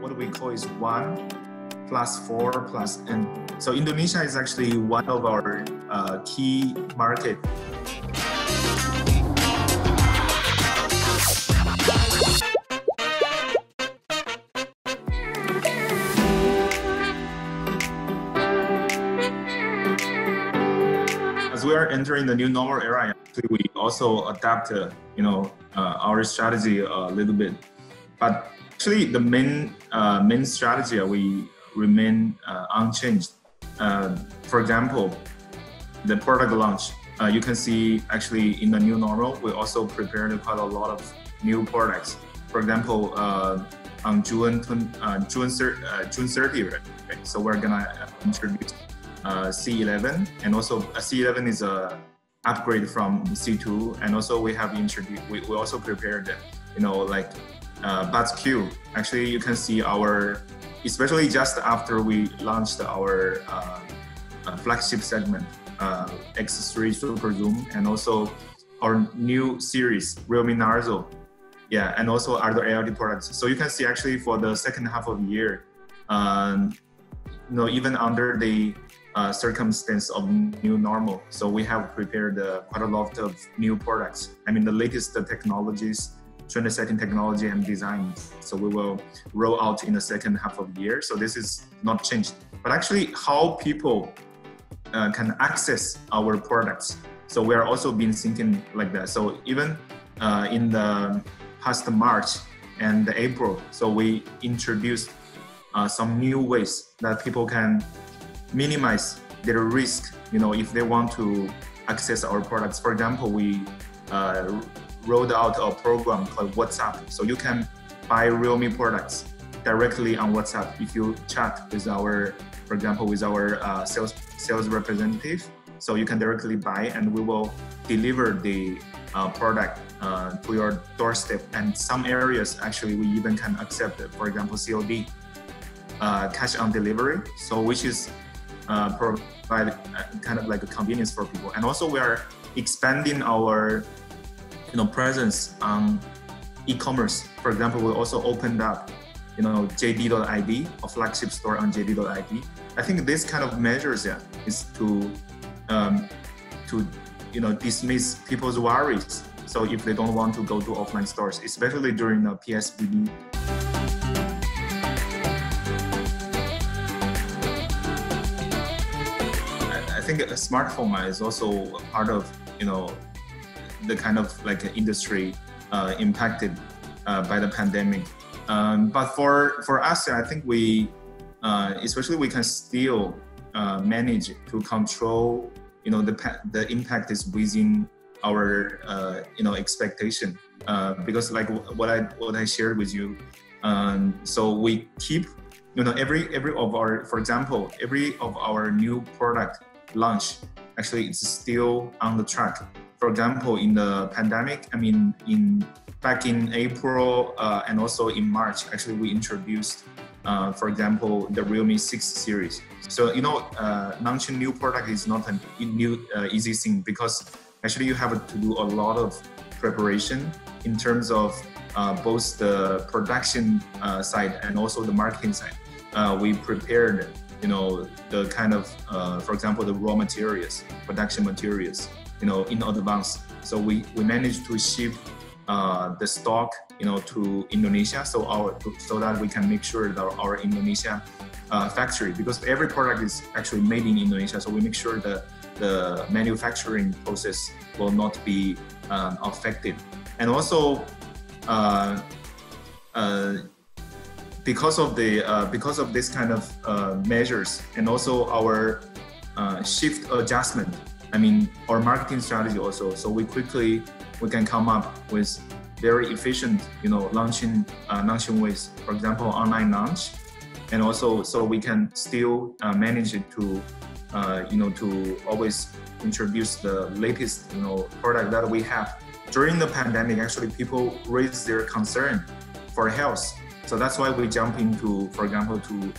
what we call is 1 plus 4 plus n. So Indonesia is actually one of our key market. As we are entering the new normal era, actually we also adapt, our strategy a little bit. But actually, the main strategy we remain unchanged. For example, the product launch. You can see actually in the new normal, we also prepared quite a lot of new products. For example, on June 30, right? So we're gonna introduce C11, and also C11 is a upgrade from C2, and also we have introduced. We also prepared, Buds Q. Actually, you can see our, especially just after we launched our flagship segment, X3 Super Zoom, and also our new series, Realme Narzo. Yeah, and also other AIoT products. So you can see actually for the second half of the year, even under the circumstance of new normal, so we have prepared quite a lot of new products. I mean, the latest technologies, trend-setting technology and design. So we will roll out in the second half of the year. So this is not changed. But actually, how people can access our products. So we are also been thinking like that. So even in the past March and April, so we introduced some new ways that people can minimize their risk, if they want to access our products. For example, we rolled out a program called WhatsApp. So you can buy Realme products directly on WhatsApp if you chat with our, for example, with our sales representative. So you can directly buy, and we will deliver the product to your doorstep. And some areas, actually, we even can accept, for example, COD, cash on delivery. So which is provide kind of like a convenience for people. And also we are expanding our presence on e-commerce. For example, we also opened up JD.id, a flagship store on JD.id. I think this kind of measures is to dismiss people's worries. So if they don't want to go to offline stores, especially during the PSBB. I think a smartphone is also part of the kind of like industry impacted by the pandemic. But for us, I think we especially we can still manage to control the impact is within our expectation, because like what I shared with you. So we keep every of our, for example, every of our new product launch, actually it's still on the track. For example, in the pandemic, back in April and also in March, actually we introduced, for example, the Realme 6 series. So launching new product is not an easy thing, because actually you have to do a lot of preparation in terms of both the production side and also the marketing side. We prepared the kind of, for example, the raw materials, production materials, in advance. So we managed to ship the stock, to Indonesia, so that we can make sure that our Indonesia factory, because every product is actually made in Indonesia, so we make sure that the manufacturing process will not be affected. And also, because of this kind of measures, and also our shift adjustment, our marketing strategy also, so we can come up with very efficient launching ways. For example, online launch, and also so we can still manage it to to always introduce the latest product that we have. During the pandemic, actually people raised their concern for health. So that's why we jump into, for example, to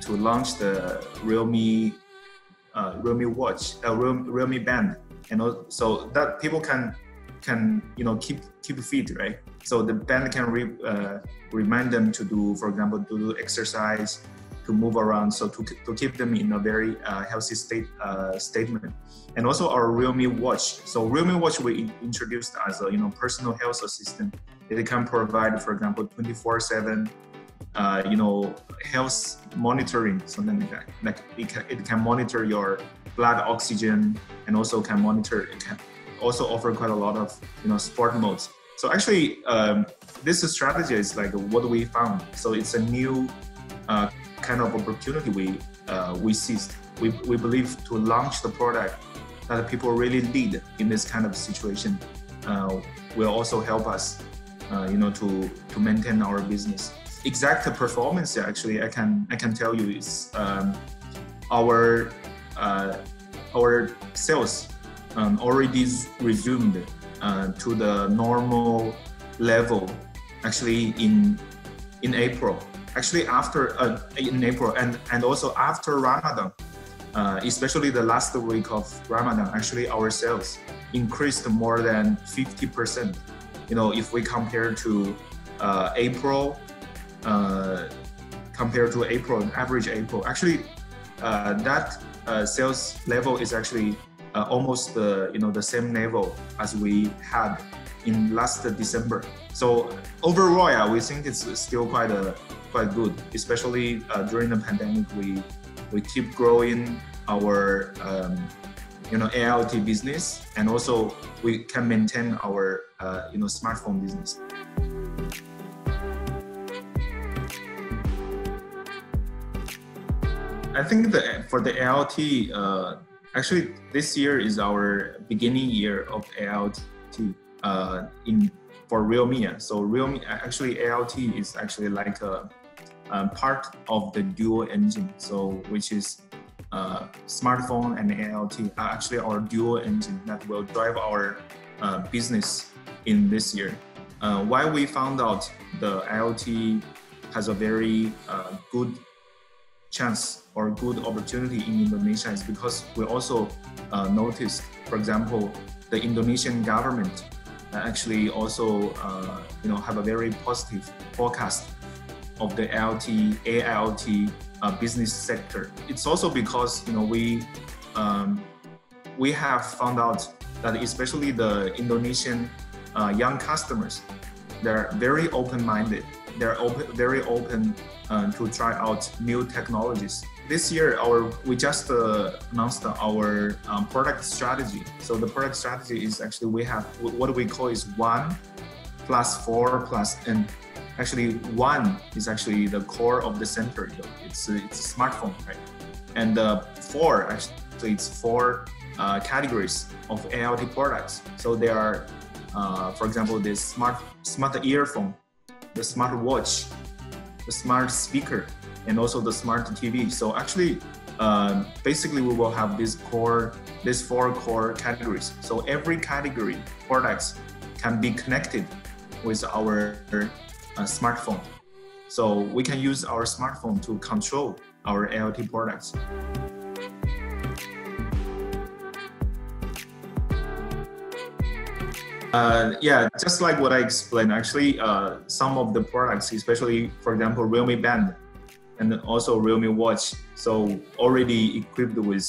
launch the Realme Watch, Realme Band, so that people can can keep fit, right? So the band can remind them to do, for example, to do exercise, to move around, so to keep them in a very healthy statement. And also our Realme Watch. So Realme Watch we introduced as a personal health assistant. It can provide, for example, 24/7 health monitoring, something like that. Like it can monitor your blood oxygen, and also it can also offer quite a lot of sport modes. So actually this strategy is like what we found. So it's a new kind of opportunity we seized. We believe to launch the product that people really need in this kind of situation will also help us to maintain our business. Exact performance, actually, I can tell you is our sales already resumed to the normal level actually in April. Actually in April and also after Ramadan, especially the last week of Ramadan, actually our sales increased more than 50%. If we compare to April, average April, actually that sales level is actually almost the same level as we had in last December. So overall, we think it's still quite good, especially during the pandemic. We keep growing our AIoT business, and also we can maintain our smartphone business. I think that for the AIoT, actually this year is our beginning year of AIoT for Realme. So Realme, actually AIoT is actually like a part of the dual engine. So which is smartphone and AIoT are actually our dual engine that will drive our business in this year. Why we found out the IoT has a very good chance or good opportunity in Indonesia is because we also noticed, for example, the Indonesian government actually also have a very positive forecast of the AIoT business sector. It's also because we have found out that especially the Indonesian young customers, they're very open-minded. They're very open to try out new technologies. This year, we just announced our product strategy. So the product strategy is actually we have what we call is 1 + 4 + N. Actually, 1 is actually the core of the center. It's a smartphone, right? And 4 actually it's 4 categories of AIoT products. So there are, for example, the smart earphone, the smart watch, the smart speaker, and also the smart TV. So actually, basically we will have these 4 core categories. So every category products can be connected with our smartphone. So we can use our smartphone to control our AIoT products. Yeah, just like what I explained, actually, some of the products, especially, for example, Realme Band and also Realme Watch, so already equipped with,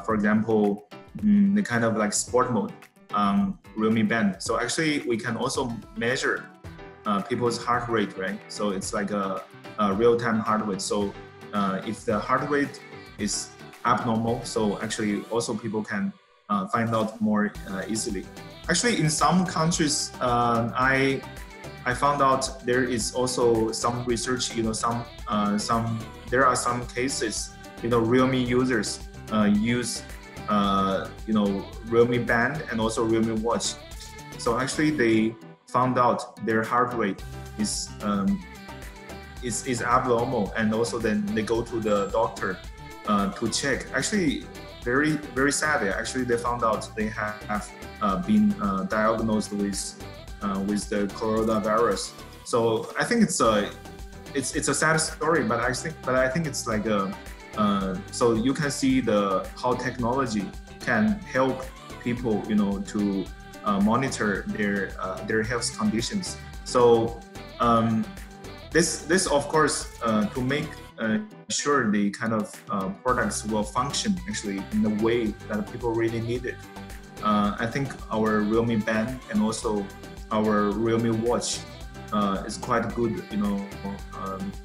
for example, the kind of like sport mode Realme Band. So actually, we can also measure people's heart rate, right? So it's like a real-time heart rate. So if the heart rate is abnormal, so actually also people can find out more easily. Actually, in some countries, I found out there is also some research. There are some cases. Realme users use Realme Band and also Realme Watch. So actually, they found out their heart rate is abnormal, and also then they go to the doctor to check. Actually, very, very sad. Actually, they found out they have been diagnosed with the coronavirus. So I think it's a sad story, but I think it's like so you can see how technology can help people, monitor their health conditions. So this of course to make sure the kind of products will function actually in the way that people really need it. I think our Realme Band and also our Realme Watch is quite a good,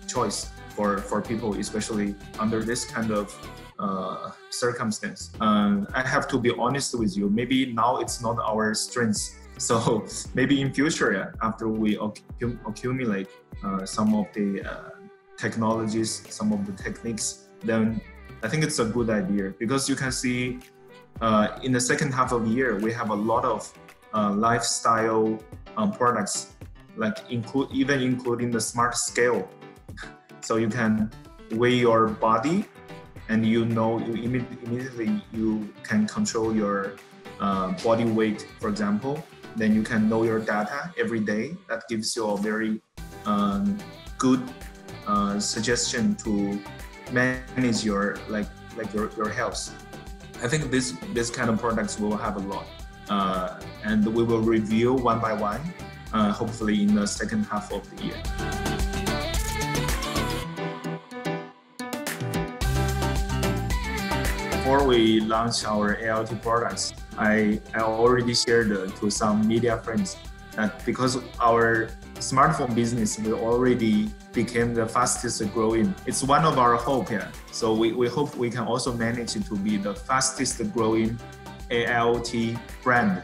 choice for people, especially under this kind of circumstance. I have to be honest with you. Maybe now it's not our strength. So maybe in future, after we accumulate some of the technologies, some of the techniques, then I think it's a good idea, because you can see in the second half of the year, we have a lot of lifestyle products, like including the smart scale. So you can weigh your body, and you immediately you can control your body weight, for example. Then you can know your data every day. That gives you a very good suggestion to manage your your health. I think this kind of products will have a lot, and we will review one by one, hopefully in the second half of the year. Before we launch our AIoT products, I already shared to some media friends that because our smartphone business will already became the fastest growing. It's one of our hope here. So we hope we can also manage to be the fastest growing AIoT brand.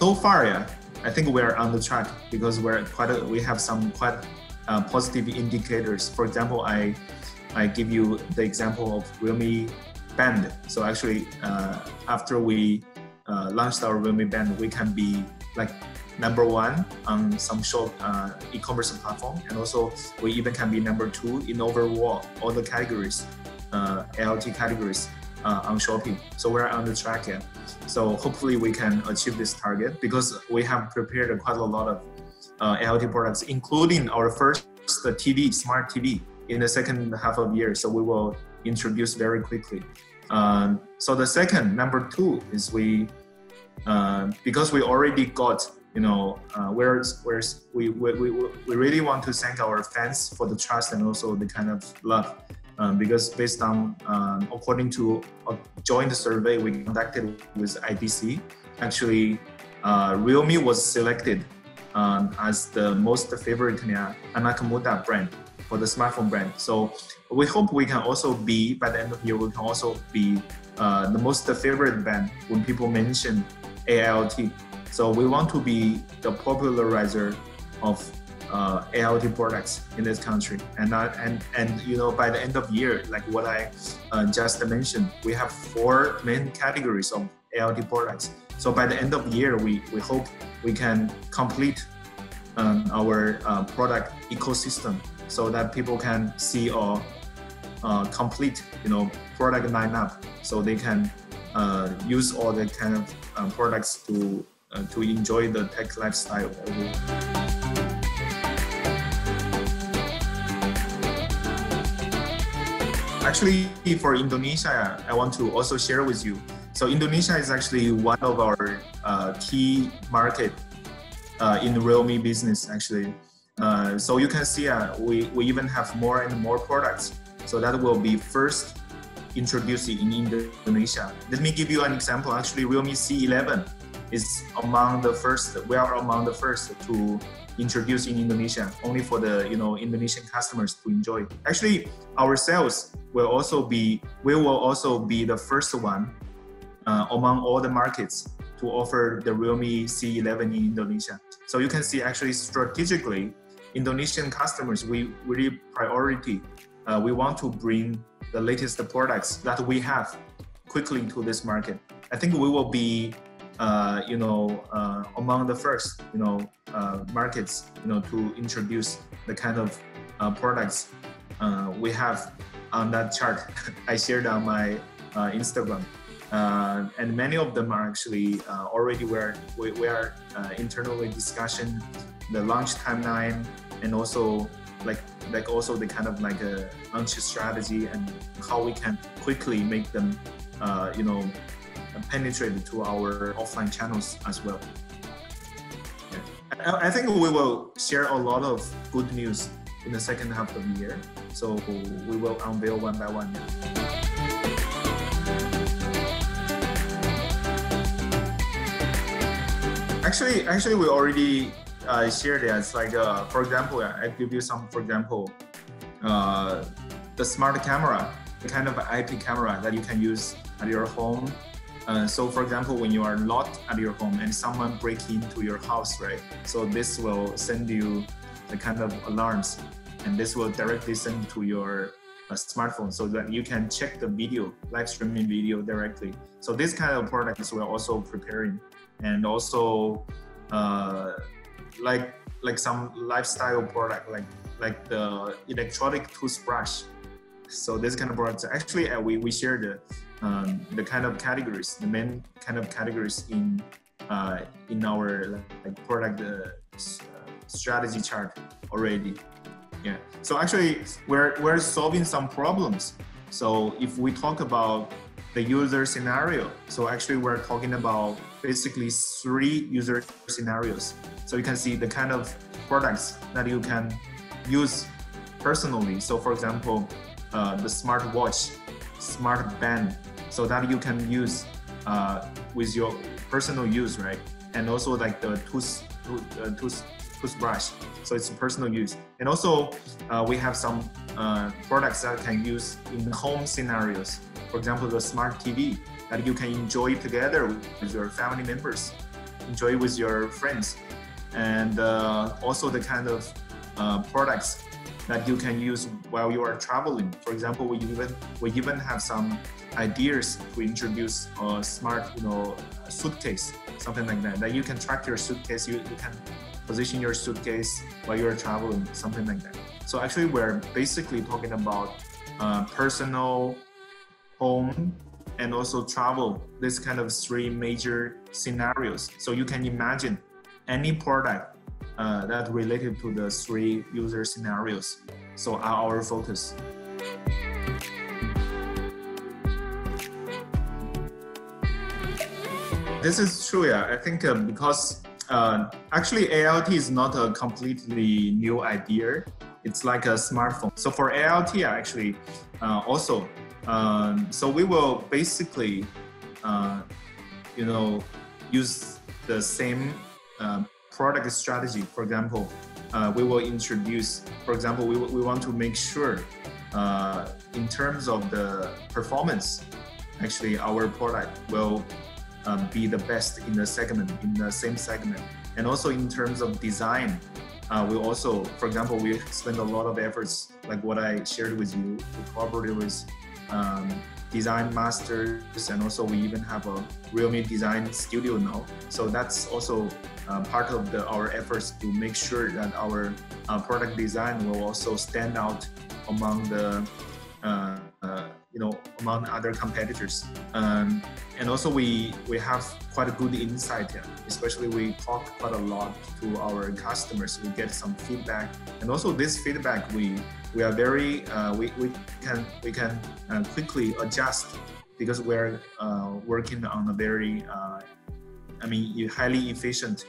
So far, I think we're on the track, because we have some quite positive indicators. For example, I give you the example of Realme Band. So actually, after we launched our Realme Band, we can be like number one on some shop e-commerce platform, and also we even can be number two in overall all the categories, AIoT categories on Shopee. So we're on the track here. So hopefully we can achieve this target, because we have prepared quite a lot of AIoT products, including our first TV, smart TV, in the second half of the year. So we will introduce very quickly. So the second, number two, is because we already got, we really want to thank our fans for the trust and also the kind of love, because based on according to a joint survey we conducted with IDC, actually Realme was selected as the most favorite anak muda brand for the smartphone brand. So we hope we can also be, by the end of the year, we can also be the most favorite brand when people mention AIoT. So we want to be the popularizer of AIoT products in this country. And by the end of the year, like what I just mentioned, we have 4 main categories of AIoT products. So by the end of the year, we hope we can complete our product ecosystem, so that people can see a complete, product lineup, so they can use all the kind of products to enjoy the tech lifestyle. Actually, for Indonesia, I want to also share with you. So Indonesia is actually one of our key market in Realme business, actually. So you can see we even have more and more products. So that will be first introduced in Indonesia. Let me give you an example. Actually, Realme C11 is among the first. We are among the first to introduce in Indonesia, only for the Indonesian customers to enjoy. Actually, our sales will also be the first one among all the markets to offer the Realme C11 in Indonesia. So you can see, actually, strategically, Indonesian customers, we really priority. We want to bring the latest products that we have quickly to this market. I think we will be, among the first, markets, to introduce the kind of products we have on that chart I shared on my Instagram. And many of them are actually already we are internally discussing the launch timeline, and also also the kind of like a launch strategy and how we can quickly make them penetrate to our offline channels as well. Yeah. I think we will share a lot of good news in the second half of the year. So we will unveil one by one. Actually, we already shared it. It's like, for example, I give you some, for example, the smart camera, the kind of IP camera that you can use at your home. So for example, when you are locked at your home and someone break into your house, right? So this will send you the kind of alarms, and this will directly send to your smartphone so that you can check the video, live streaming video directly. So this kind of products we're also preparing, and also like some lifestyle product, like the electronic toothbrush. So this kind of products, actually, we share the kind of categories, the main kind of categories in our product strategy chart already. Yeah. So actually, we're solving some problems. So if we talk about the user scenario, so actually we're talking about basically 3 user scenarios. So you can see the kind of products that you can use personally. So for example, the smart watch, smart band, so that you can use with your personal use, right? And also like the toothbrush, so it's personal use. And also we have some products that can use in home scenarios. For example, the smart TV that you can enjoy together with your family members, enjoy with your friends, and also the kind of products that you can use while you are traveling. For example, we even have some ideas to introduce a smart, suitcase, something like that. That you can track your suitcase, you can position your suitcase while you're traveling, something like that. So actually, we're basically talking about personal, home, and also travel. This kind of 3 major scenarios. So you can imagine any product that related to the 3 user scenarios. So our focus. This is true, yeah. I think because actually AIoT is not a completely new idea. It's like a smartphone. So for AIoT, actually, also, so we will basically, use the same product strategy. For example, we will introduce, for example, we want to make sure in terms of the performance, actually our product will be the best in the segment, in the same segment. And also in terms of design, we also, for example, we spend a lot of efforts, like what I shared with you, to collaborate with design masters, and also we even have a Realme design studio now. So that's also part of our efforts to make sure that our product design will also stand out among the among other competitors. And also we have quite a good insight here. Especially we talk quite a lot to our customers. We get some feedback, and also this feedback we are very we can quickly adjust, because we're working on a very highly efficient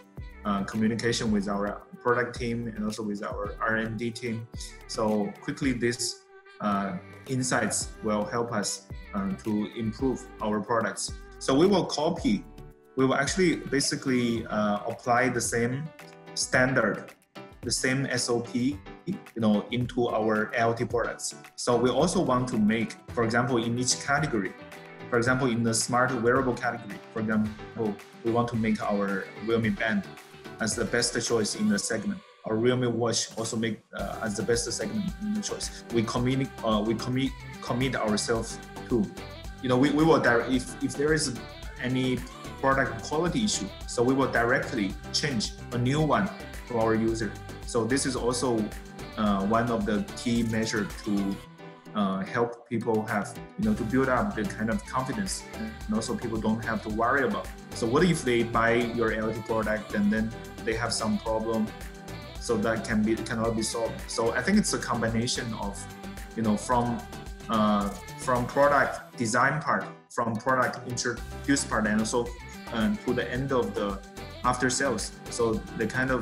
communication with our product team and also with our R&D team. So quickly this insights will help us to improve our products. So we will actually basically apply the same standard, the same SOP, into our AIoT products. So we also want to make, for example, in each category, for example, in the smart wearable category, for example, we want to make our Realme Band as the best choice in the segment. Our Realme Watch also make as the best segment in the choice. We commit ourselves to, we will if there is any product quality issue, so we will directly change a new one to our user. So this is also one of the key measures to help people have, to build up the kind of confidence, and also people don't have to worry about. So what if they buy your AIoT product and then they have some problem? So that cannot be solved. So I think it's a combination of, from product design part, from product introduced part and also to the end of the after sales. So the kind of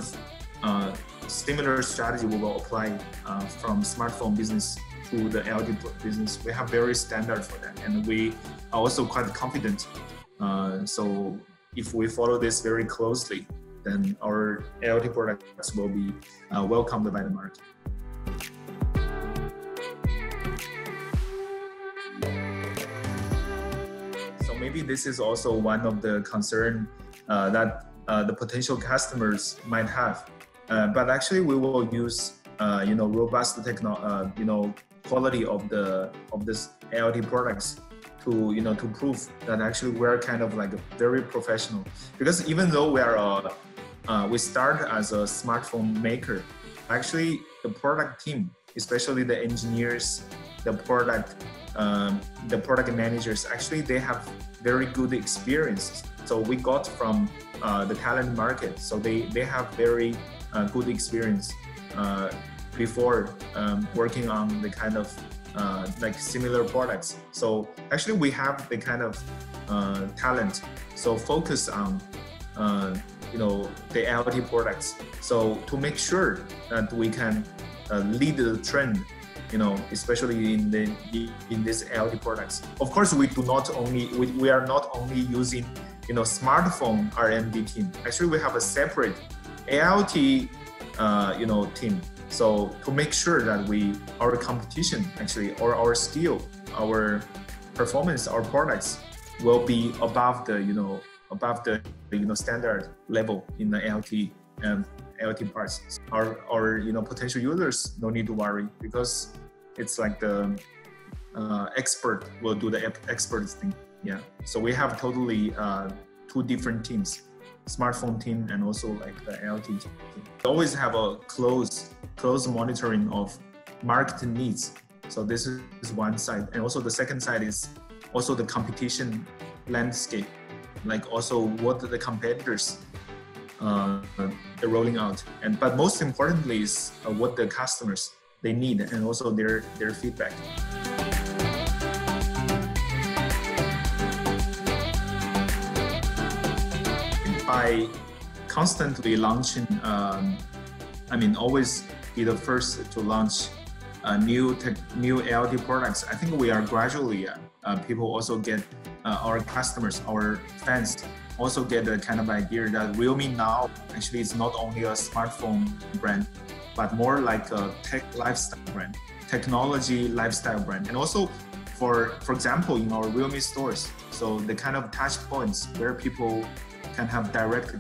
similar strategy we will apply from smartphone business to the AIoT business. We have very standard for that, and we are also quite confident. So if we follow this very closely, then our AIoT products will be welcomed by the market. So maybe this is also one of the concern that the potential customers might have. But actually, we will use robust quality of this AIoT products to prove that actually we're kind of like very professional. Because even though we start as a smartphone maker, actually the product team, especially the engineers, the product managers, actually they have very good experiences. So we got from the talent market, so they have very good experience before working on the kind of like similar products. So actually we have the kind of talent, so focus on the AIoT products, so to make sure that we can lead the trend, especially in these AIoT products. Of course, we are not only using smartphone R&D team. Actually, we have a separate AIoT team. So to make sure that our competition actually, or our skill, our performance, our products will be above the standard level in the AIoT parts. Our potential users no need to worry, because it's like the expert will do the expert thing. Yeah. So we have totally two different teams, smartphone team and also like the AIoT team. We always have a close monitoring of market needs. So this is one side, and also the second side is also the competition landscape, like also what the competitors are rolling out, but most importantly is what the customers they need, and also their feedback. By constantly launching, always be the first to launch new AIoT products. I think we are gradually, people also get, our customers, our fans also get a kind of idea that Realme now actually is not only a smartphone brand, but more like a tech lifestyle brand, technology lifestyle brand. And also for example, in our Realme stores, so the kind of touch points where people can have direct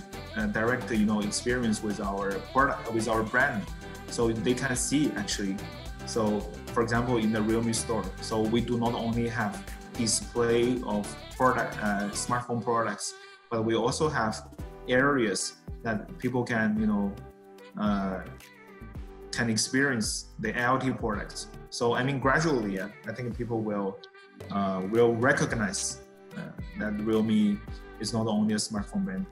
experience with our product, with our brand, so they can see actually. So for example, in the Realme store, so we do not only have display of smartphone products, but we also have areas that people can can experience the AIoT products. So gradually, I think people will recognize that Realme is not only a smartphone brand.